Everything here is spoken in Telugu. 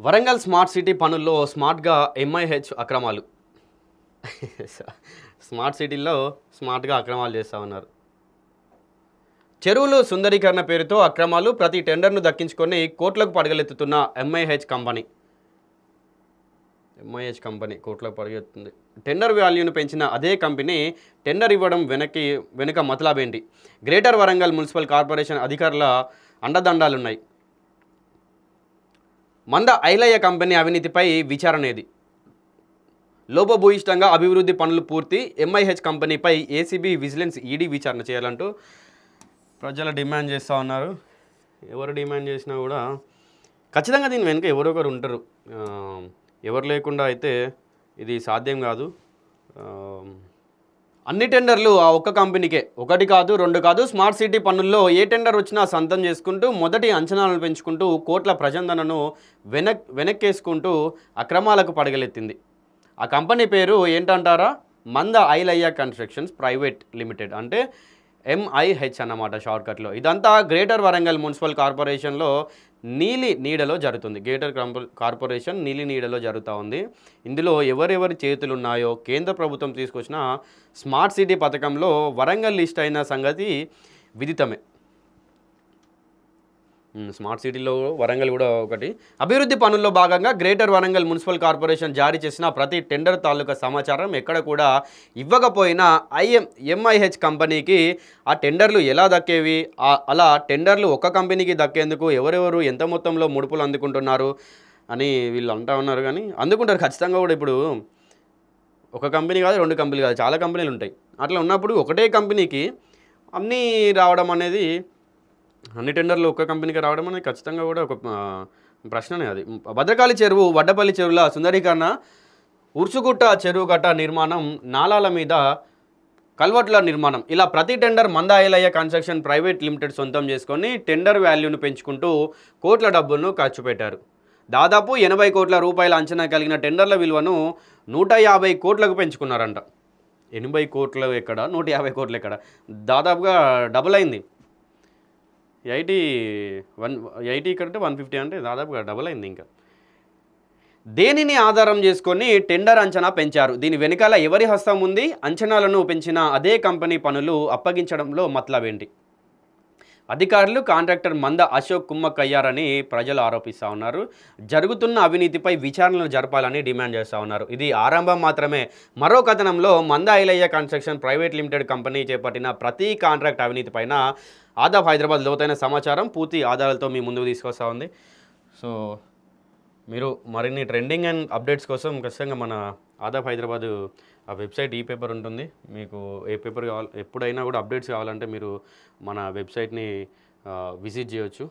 వరంగల్ స్మార్ట్ సిటీ పనుల్లో స్మార్ట్గా ఎంఐహెచ్ అక్రమాలు. స్మార్ట్ సిటీల్లో స్మార్ట్గా అక్రమాలు చేస్తూ ఉన్నారు. చెరువులు సుందరీకరణ పేరుతో అక్రమాలు, ప్రతి టెండర్ను దక్కించుకొని కోట్లకు పడగలెత్తుతున్న ఎంఐహెచ్ కంపెనీ కోట్లకు పడగెత్తుంది. టెండర్ వాల్యూను పెంచిన అదే కంపెనీ టెండర్ ఇవ్వడం వెనుక మతలబేంటి? గ్రేటర్ వరంగల్ మున్సిపల్ కార్పొరేషన్ అధికారుల అండదండాలున్నాయి. మంద ఐలయ్య కంపెనీ అవినీతిపై విచారణ ఏది? లోపభూయిష్టంగా అభివృద్ధి పనులు పూర్తి, ఎంఐహెచ్ కంపెనీపై ఏసీబీ, విజిలెన్స్, ఈడీ విచారణ చేయాలంటూ ప్రజలు డిమాండ్ చేస్తూ ఉన్నారు. ఎవరు డిమాండ్ చేసినా కూడా ఖచ్చితంగా దీని వెనుక ఎవరొకరు ఉంటారు. ఎవరు లేకుండా అయితే ఇది సాధ్యం కాదు. అన్ని టెండర్లు ఆ ఒక్క కంపెనీకే, ఒకటి కాదు రెండు కాదు. స్మార్ట్ సిటీ పనుల్లో ఏ టెండర్ వచ్చినా సొంతం చేసుకుంటూ మొదటి అంచనాలను పెంచుకుంటూ కోట్ల ప్రజందనను వెనక్కేసుకుంటూ అక్రమాలకు పడగలెత్తింది. ఆ కంపెనీ పేరు ఏంటంటారా? మంద ఐలయ్య కన్స్ట్రక్షన్స్ ప్రైవేట్ లిమిటెడ్, అంటే ఎంఐహెచ్ అన్నమాట షార్ట్కట్లో. ఇదంతా గ్రేటర్ వరంగల్ మున్సిపల్ కార్పొరేషన్లో నీలి నీడలో జరుగుతుంది. గ్రేటర్ కార్పొరేషన్ నీలి నీడలో జరుగుతూ ఉంది. ఇందులో ఎవరెవరి చేతులు ఉన్నాయో కేంద్ర ప్రభుత్వం తీసుకొచ్చిన స్మార్ట్ సిటీ పథకంలో వరంగల్ లిస్ట్ అయిన సంగతి విదితమే. స్మార్ట్ సిటీలో వరంగల్ కూడా ఒకటి. అభివృద్ధి పనుల్లో భాగంగా గ్రేటర్ వరంగల్ మున్సిపల్ కార్పొరేషన్ జారీ చేసిన ప్రతి టెండర్ తాలూకా సమాచారం ఎక్కడ కూడా ఇవ్వకపోయినా ఎంఐహెచ్ కంపెనీకి ఆ టెండర్లు ఎలా దక్కేవి, అలా టెండర్లు ఒక్క కంపెనీకి దక్కేందుకు ఎవరెవరు ఎంత మొత్తంలో ముడుపులు అందుకుంటున్నారు అని వీళ్ళు అంటూ ఉన్నారు. కానీ అందుకుంటారు ఖచ్చితంగా కూడా. ఇప్పుడు ఒక కంపెనీ కాదు, రెండు కంపెనీలు కాదు, చాలా కంపెనీలు ఉంటాయి. అట్లా ఉన్నప్పుడు ఒకటే కంపెనీకి అన్నీ రావడం అనేది, అన్ని టెండర్లు ఒక్క కంపెనీకి రావడం అనేది ఖచ్చితంగా కూడా ఒక ప్రశ్ననే. అది భద్రకాళి చెరువు, వడ్డపల్లి చెరువుల సుందరీకరణ, ఉర్సుగుట్ట చెరువు గట్ట నిర్మాణం, నాలాల మీద కల్వర్ట్ల నిర్మాణం, ఇలా ప్రతి టెండర్ మంద ఐలయ్య కన్స్ట్రక్షన్ ప్రైవేట్ లిమిటెడ్ సొంతం చేసుకొని టెండర్ వాల్యూను పెంచుకుంటూ కోట్ల డబ్బులను ఖర్చు పెట్టారు. దాదాపు 80 కోట్ల రూపాయల అంచనా కలిగిన టెండర్ల విలువను 150 కోట్లకు పెంచుకున్నారంట. 80 కోట్లు ఎక్కడ, 150 కోట్లు ఎక్కడ, దాదాపుగా డబుల్ అయింది. 80 ఇక్కడ 150 అంటే దాదాపుగా డబుల్ అయింది. ఇంకా దేనిని ఆధారం చేసుకొని టెండర్ అంచనా పెంచారు? దీని వెనకాల ఎవరి హస్తం ఉంది? అంచనాలను పెంచిన అదే కంపెనీ పనులు అప్పగించడంలో మతలబేంటి? అధికారులు కాంట్రాక్టర్ మంద అశోక్ కుమ్మక్కయ్యారని ప్రజలు ఆరోపిస్తూ ఉన్నారు. జరుగుతున్న అవినీతిపై విచారణలు జరపాలని డిమాండ్ చేస్తూ ఉన్నారు. ఇది ఆరంభం మాత్రమే. మరో కథనంలో Manda Ailaiah construction private limited company చేపట్టిన ప్రతి కాంట్రాక్ట్ అవినీతి పైన ఆదాబ్ హైదరాబాద్ లోతైన సమాచారం, పూర్తి ఆధారాలతో మీ ముందుకు తీసుకొస్తూ ఉంది. సో మీరు మరిన్ని ట్రెండింగ్ అండ్ అప్డేట్స్ కోసం ఖచ్చితంగా మన ఆదాబ్ హైదరాబాద్ ఆ వెబ్సైట్ ఈ పేపర్ ఉంటుంది. మీకు ఏ పేపర్ కావాలి, ఎప్పుడైనా కూడా అప్డేట్స్ కావాలంటే మీరు మన వెబ్సైట్ని విజిట్ చేయొచ్చు.